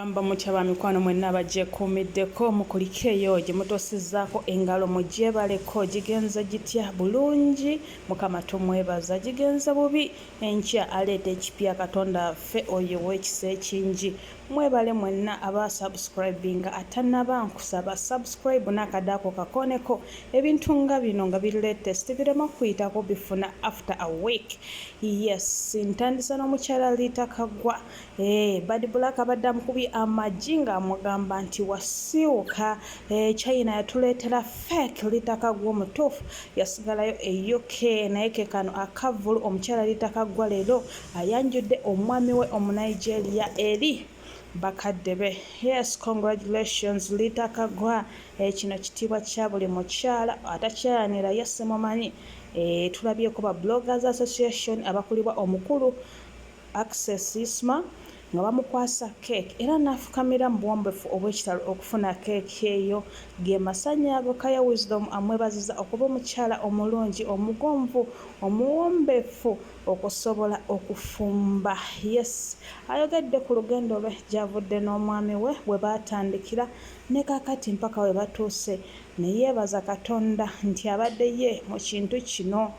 Gamba mukyaba mikwano mwenna abagyeekuumiddeko mukuliko eyo gye mutosizzaako engalo mugyebaleko gigenze gitya bulungi mukama tumwebaza gigenze bubi enkya aleeta ekipya katonda ffe oyo w'ekisa ekingi mwebale mwenna abasubscribinga atannaba nkusaba subscribe n'akadaako kakoneko ebintu nga bino nga biri latest birema kuyitako bifuna after a week. Yes, ntandisa n'omukyala Ritah Kagwa Bad Black abadde amukubye amaggi ng'amugamba nti wasiiwuka China yatuleetera fake Ritah Kagwa omutuufu yasigalayo e UK naye ke kano akavulu omukyala Ritah Kagwa leero ayanjudde omwami we Omunigeria eri bakadde be. Yes, congratulations Ritah Kagwa. Kino kitiibwa kya buli mukyala atakyayanira yesse mumanyi. Tulabyeko ba Bloggers Association abakulibwa omukulu Access Isma nga bamukwasa keeki era n'afukamira mu buwombeefu obw'ekitalo okufuna keeki eyo. Ge masanya ago Kaya Wisdom amwebaziza okuba omukyala omulungi omugonvu omuwombeefu okusobola okufumba. Yes, ayogedde ku lugendo lwe gy'avudde n'omwami we bwe baatandikira ne kaakati mpaka we batuuse ne yeebaza Katonda nti abadde ye mu kintu kino.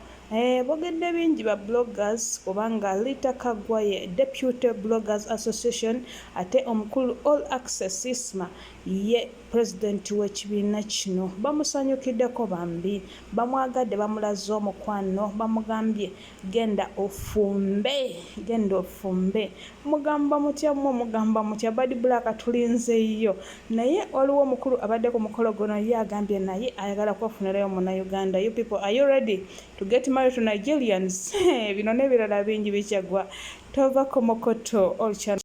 Bogedde bingi ba bloggers kubanga Ritah Kagwa ye Deputy Bloggers Association ate omukulu All Access Isma ye president w'ekibiina kino. Bamusanyukiddeko bambi, bamwagadde bamulaze omukwano, bamugambye genda ofumbe, genda ofumbe. Mugamba mutya mmwe mugamba mutya? Bad Black tulinzeeyo naye waliwo omukulu abadde ku mukolo guno ye agambye naye ayagala kwefunirayo Munnayuganda. You people, are you ready to get married to Nigerians? Bino n'ebirala bingi bikyagwa. Tova ku mukoto.